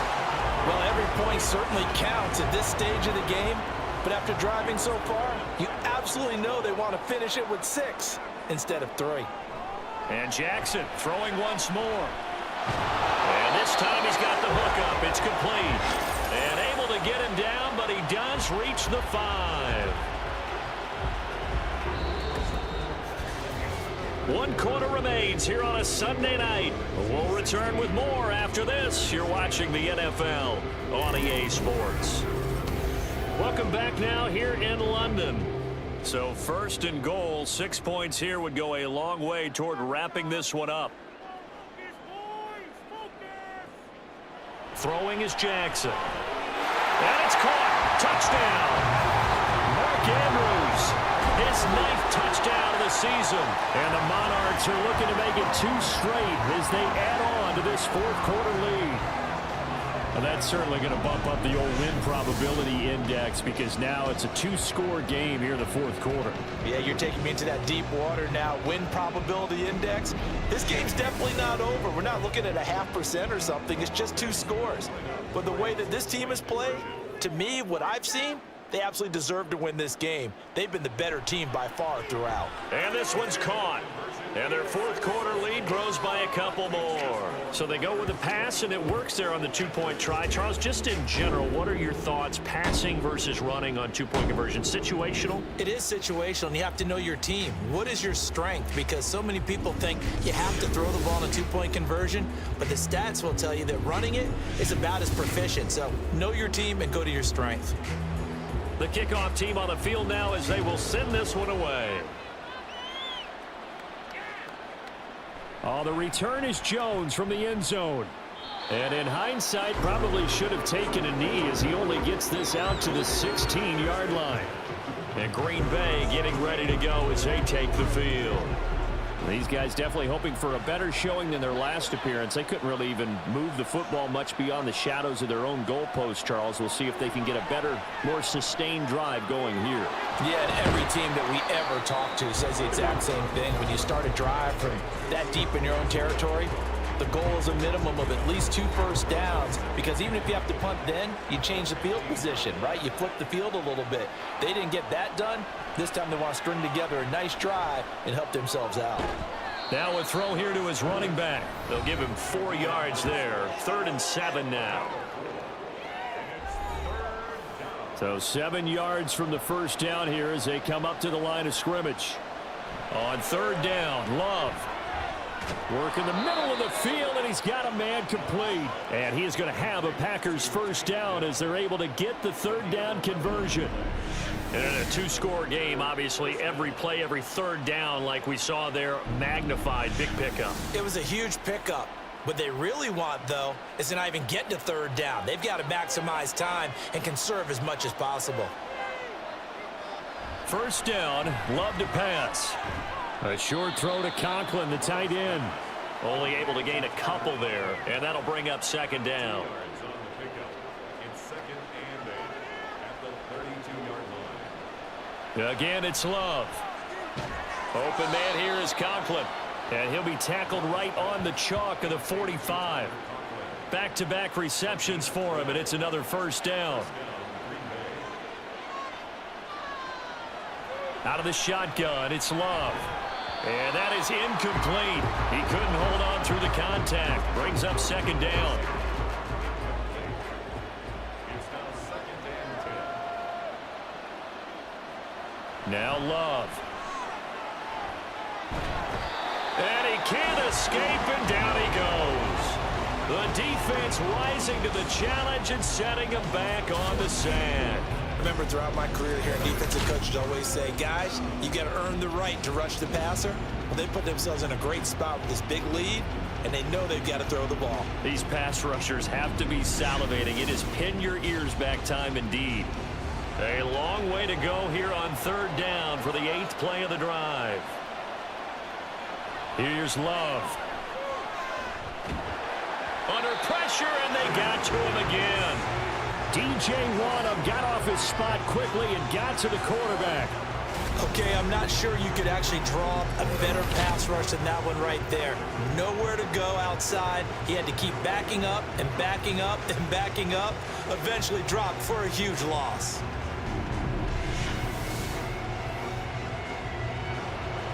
Speaker 3: Well, every point certainly counts at this stage of the game, but after driving so far, you absolutely know they want to finish it with 6 instead of 3.
Speaker 1: And Jackson throwing once more. And this time he's got the hook up. It's complete. And able to get him down, but he does reach the 5. 1 quarter remains here on a Sunday night. We'll return with more after this. You're watching the NFL on EA Sports. Welcome back now here in London. So first and goal, 6 points here would go a long way toward wrapping this one up. Throwing is Jackson. And it's caught. Touchdown. Mark Andrews. His 9th touchdown of the season. And the Monarchs are looking to make it 2 straight as they add on to this 4th quarter lead. And that's certainly going to bump up the old win probability index because now it's a 2-score game here in the 4th quarter.
Speaker 3: Yeah, you're taking me into that deep water now. Win probability index. This game's definitely not over. We're not looking at a 0.5% or something. It's just 2 scores. But the way that this team has played, to me, what I've seen, they absolutely deserve to win this game. They've been the better team by far throughout.
Speaker 1: And this one's caught. And their 4th quarter lead grows by a couple more. So they go with a pass, and it works there on the 2-point try. Charles, just in general, what are your thoughts passing versus running on 2-point conversion? Situational?
Speaker 3: It is situational, and you have to know your team. What is your strength? Because so many people think you have to throw the ball in a 2-point conversion, but the stats will tell you that running it is about as proficient. So know your team and go to your strength.
Speaker 1: The kickoff team on the field now as they will send this one away.
Speaker 4: Oh, the return is Jones from the end zone. And in hindsight, probably should have taken a knee as he only gets this out to the 16-yard line.
Speaker 1: And Green Bay getting ready to go as they take the field.
Speaker 4: These guys definitely hoping for a better showing than their last appearance. They couldn't really even move the football much beyond the shadows of their own goalpost, Charles. We'll see if they can get a better, more sustained drive going here.
Speaker 3: Yeah, and every team that we ever talk to says the exact same thing. When you start a drive from that deep in your own territory, the goal is a minimum of at least 2 first downs, because even if you have to punt then, you change the field position, right? You flip the field a little bit. They didn't get that done. This time they want to string together a nice drive and help themselves out.
Speaker 4: Now a throw here to his running back. They'll give him 4 yards there. 3rd and 7 now. So 7 yards from the first down here as they come up to the line of scrimmage. On 3rd down, Love. Work in the middle of the field, and he's got a man complete. And he is going to have a Packers first down as they're able to get the 3rd down conversion. And in a 2-score game, obviously, every play, every 3rd down, like we saw there, magnified. Big pickup.
Speaker 3: It was a huge pickup. What they really want, though, is to not even get to 3rd down. They've got to maximize time and conserve as much as possible.
Speaker 4: First down, Love to pass. A short throw to Conklin, the tight end. Only able to gain a couple there, and that'll bring up 2nd down.
Speaker 5: It's 2nd and 8 at the 32-yard line.
Speaker 4: Again, it's Love. Open man here is Conklin. And he'll be tackled right on the chalk of the 45. Back-to-back receptions for him, and it's another first down. Out of the shotgun, it's Love. And that is incomplete. He couldn't hold on through the contact. Brings up 2nd down.
Speaker 5: It's now 2nd and 10.
Speaker 4: Now Love. And he can't escape, and down he goes. The defense rising to the challenge and setting him back on the sand.
Speaker 3: Remember, throughout my career here, defensive coaches always say, guys, you got to earn the right to rush the passer. Well, they put themselves in a great spot with this big lead, and they know they've got to throw the ball.
Speaker 4: These pass rushers have to be salivating. It is pin your ears back time indeed. A long way to go here on 3rd down for the 8th play of the drive. Here's Love. Under pressure, and they got to him again. DJ Wanham got off his spot quickly and got to the quarterback.
Speaker 3: Okay, I'm not sure you could actually draw a better pass rush than that one right there. Nowhere to go outside. He had to keep backing up and backing up and backing up. Eventually dropped for a huge loss.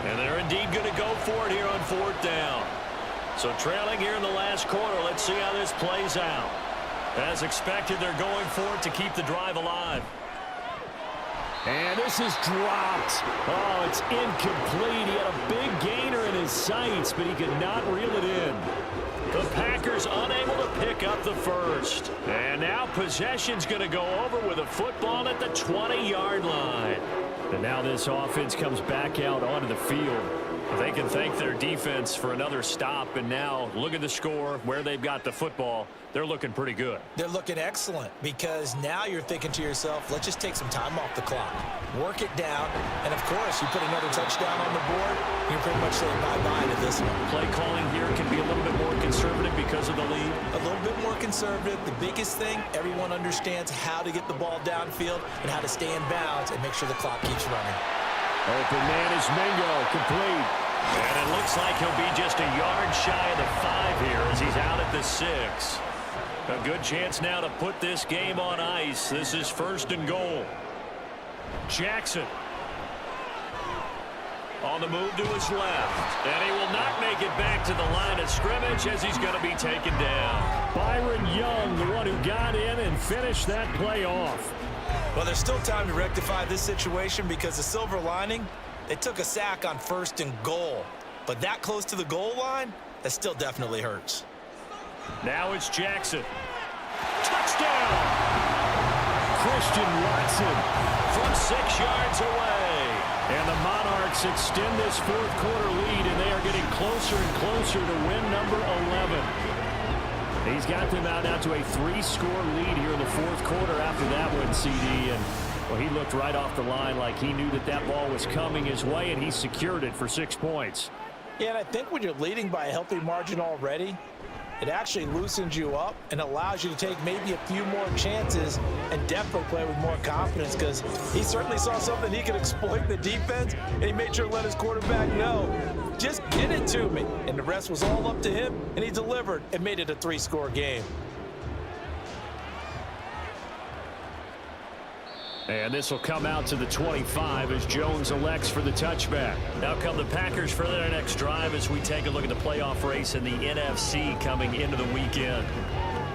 Speaker 4: And they're indeed going to go for it here on 4th down. So trailing here in the last quarter, let's see how this plays out. As expected, they're going for it to keep the drive alive. And this is dropped. Oh, it's incomplete. He had a big gainer in his sights, but he could not reel it in. The Packers unable to pick up the first. And now possession's going to go over with a football at the 20-yard line. And now this offense comes back out onto the field. They can thank their defense for another stop, and now look at the score, where they've got the football. They're looking pretty good.
Speaker 3: They're looking excellent because now you're thinking to yourself, let's just take some time off the clock, work it down, and of course, you put another touchdown on the board, you're pretty much saying bye-bye to this one.
Speaker 4: Play calling here can be a little bit more conservative because of the lead.
Speaker 3: A little bit more conservative. The biggest thing, everyone understands how to get the ball downfield and how to stay in bounds and make sure the clock keeps running.
Speaker 4: Open man is Mingo, complete. And it looks like he'll be just a yard shy of the 5 here as he's out at the 6. A good chance now to put this game on ice. This is 1st and goal. Jackson on the move to his left. And he will not make it back to the line of scrimmage as he's going to be taken down. Byron Young, the one who got in and finished that play off.
Speaker 3: Well, there's still time to rectify this situation because the silver lining, they took a sack on 1st and goal. But that close to the goal line, that still definitely hurts.
Speaker 4: Now it's Jackson. Touchdown! Christian Watson from 6 yards away. And the Monarchs extend this 4th quarter lead, and they are getting closer and closer to win number 11. He's got them out now to a 3-score lead here in the 4th quarter after that one, CD. And well, he looked right off the line like he knew that that ball was coming his way, and he secured it for 6 points.
Speaker 3: Yeah, and I think when you're leading by a healthy margin already, it actually loosens you up and allows you to take maybe a few more chances and definitely play with more confidence because he certainly saw something he could exploit the defense, and he made sure to let his quarterback know, just get it to me. And the rest was all up to him, and he delivered and made it a 3-score game.
Speaker 4: And this will come out to the 25 as Jones elects for the touchback. Now come the Packers for their next drive as we take a look at the playoff race in the NFC coming into the weekend.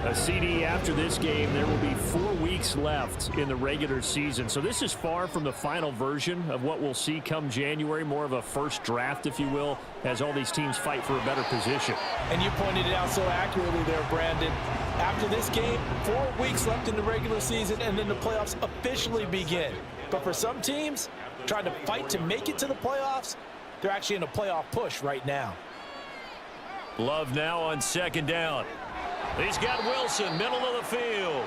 Speaker 4: A CD after this game, there will be 4 weeks left in the regular season. So this is far from the final version of what we'll see come January, more of a first draft, if you will, as all these teams fight for a better position.
Speaker 3: And you pointed it out so accurately there, Brandon. After this game, 4 weeks left in the regular season, and then the playoffs officially begin. But for some teams, trying to fight to make it to the playoffs, they're actually in a playoff push right now.
Speaker 4: Love now on second down. He's got Wilson, middle of the field.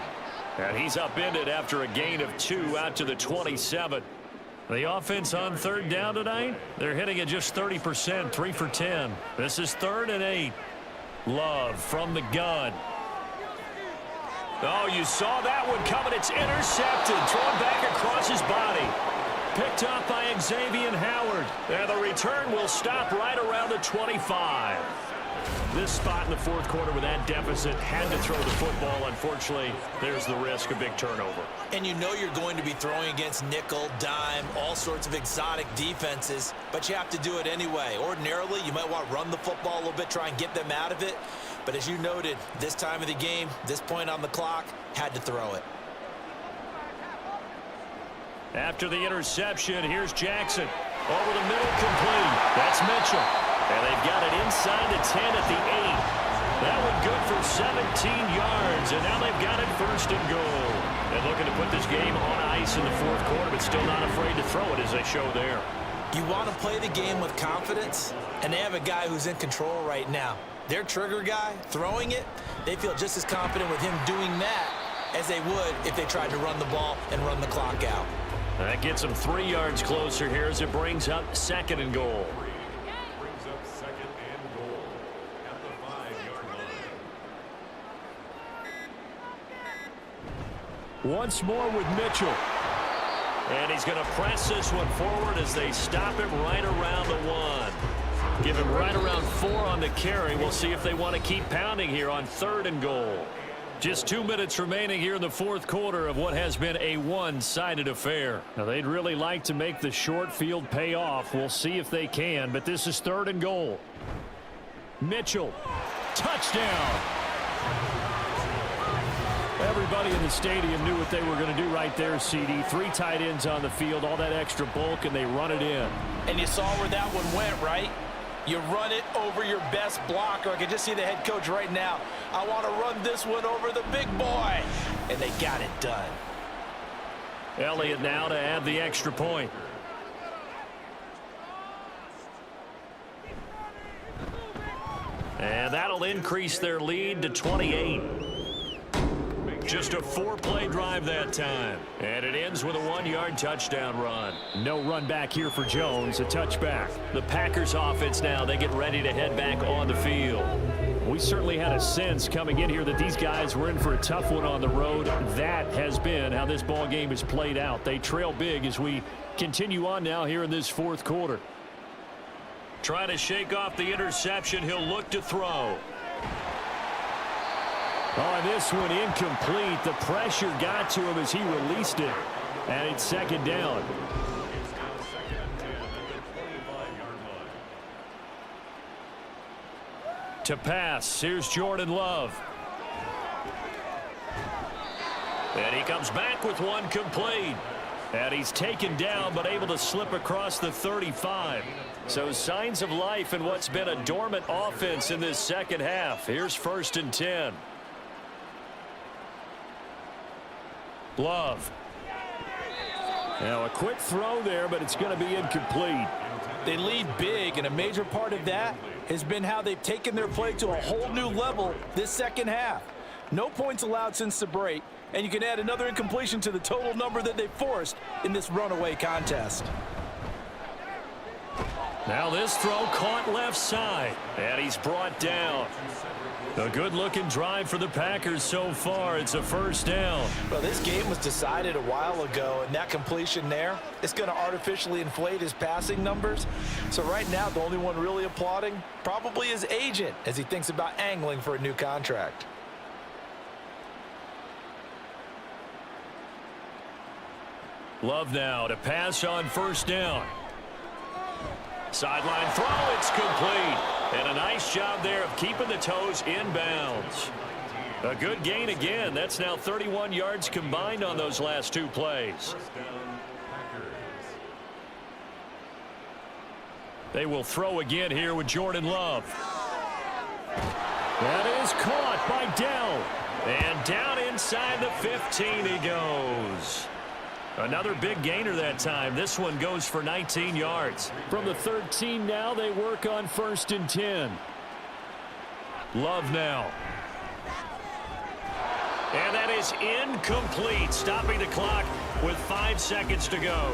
Speaker 4: And he's upended after a gain of 2 out to the 27. The offense on third down tonight, they're hitting at just 30%, 3 for 10. This is 3rd and 8. Love from the gun. Oh, you saw that one coming. It's intercepted. Thrown back across his body. Picked up by Xavier Howard. And the return will stop right around the 25. This spot in the fourth quarter with that deficit had to throw the football. Unfortunately, there's the risk of big turnover.
Speaker 2: And you know you're going to be throwing against nickel, dime, all sorts of exotic defenses, but you have to do it anyway. Ordinarily, you might want to run the football a little bit, try and get them out of it. But as you noted, this time of the game, this point on the clock, had to throw it.
Speaker 4: After the interception, here's Jackson. Over the middle, complete. That's Mitchell. And they've got it inside the 10 at the 8. That one good for 17 yards. And now they've got it 1st and goal. And looking to put this game on ice in the fourth quarter, but still not afraid to throw it as they show there.
Speaker 2: You want to play the game with confidence, and they have a guy who's in control right now. Their trigger guy, throwing it, they feel just as confident with him doing that as they would if they tried to run the ball and run the clock out.
Speaker 4: That gets them 3 yards closer here as it brings up 2nd and goal.
Speaker 5: Brings up 2nd and goal at the 5-yard line.
Speaker 4: Once more with Mitchell. And he's going to press this one forward as they stop him right around the 1. Give him right around 4 on the carry. We'll see if they want to keep pounding here on 3rd and goal. Just 2 minutes remaining here in the fourth quarter of what has been a one-sided affair. Now, they'd really like to make the short field pay off. We'll see if they can, but this is 3rd and goal. Mitchell, touchdown. Everybody in the stadium knew what they were going to do right there, CD. 3 tight ends on the field, all that extra bulk, and they run it in.
Speaker 3: And you saw where that one went, right? You run it over your best blocker. I can just see the head coach right now. I want to run this one over the big boy. And they got it done.
Speaker 4: Elliott now to add the extra point. And that'll increase their lead to 28. Just a 4-play drive that time. And it ends with a 1-yard touchdown run. No run back here for Jones, a touchback. The Packers offense now, they get ready to head back on the field. We certainly had a sense coming in here that these guys were in for a tough one on the road. That has been how this ball game has played out. They trail big as we continue on now here in this fourth quarter. Trying to shake off the interception. He'll look to throw. Oh, this one incomplete. The pressure got to him as he released it. And it's 2nd down.
Speaker 5: It's now 2nd and 10 at the 25-yard line.
Speaker 4: To pass, here's Jordan Love. And he comes back with one complete. And he's taken down but able to slip across the 35. So signs of life in what's been a dormant offense in this second half. Here's 1st and 10. Love. Now a quick throw there, but it's going to be incomplete.
Speaker 3: They lead big, and a major part of that has been how they've taken their play to a whole new level this second half. No points allowed since the break, and you can add another incompletion to the total number that they forced in this runaway contest.
Speaker 4: Now this throw caught left side, and he's brought down. A good-looking drive for the Packers so far. It's a 1st down.
Speaker 3: Well, this game was decided a while ago, and that completion there is going to artificially inflate his passing numbers. So right now, the only one really applauding probably his agent as he thinks about angling for a new contract.
Speaker 1: Love now to pass on first down. Sideline throw, it's complete. And a nice job there of keeping the toes in bounds. A good gain again. That's now 31 yards combined on those last two plays. They will throw again here with Jordan Love. That is caught by Dell. And down inside the 15 he goes. Another big gainer that time. This one goes for 19 yards. From the 13 now, they work on 1st and 10. Love now. And that is incomplete, stopping the clock with 5 seconds to go.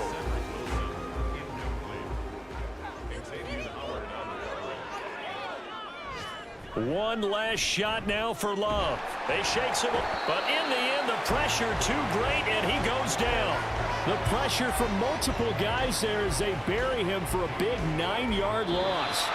Speaker 1: One last shot now for Love. They shakes him, but in the end, the pressure too great, and he goes down. The pressure from multiple guys there as they bury him for a big 9-yard loss.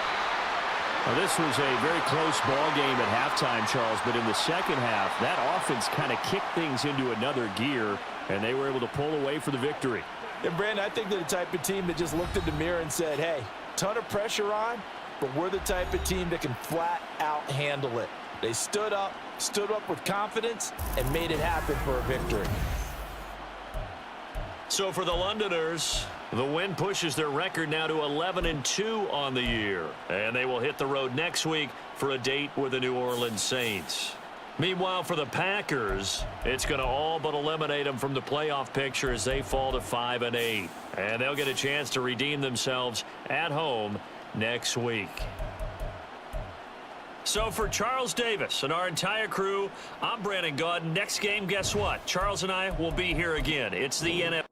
Speaker 1: Well, this was a very close ball game at halftime, Charles, but in the second half, that offense kind of kicked things into another gear, and they were able to pull away for the victory.
Speaker 3: And, Brandon, I think they're the type of team that just looked in the mirror and said, hey, ton of pressure on, but we're the type of team that can flat out handle it. They stood up with confidence, and made it happen for a victory.
Speaker 1: So for the Londoners, the win pushes their record now to 11-2 on the year. And they will hit the road next week for a date with the New Orleans Saints. Meanwhile, for the Packers, it's going to all but eliminate them from the playoff picture as they fall to 5-8. And they'll get a chance to redeem themselves at home next week. So for Charles Davis and our entire crew, I'm Brandon Gaudin. Next game, guess what? Charles and I will be here again. It's the NFL.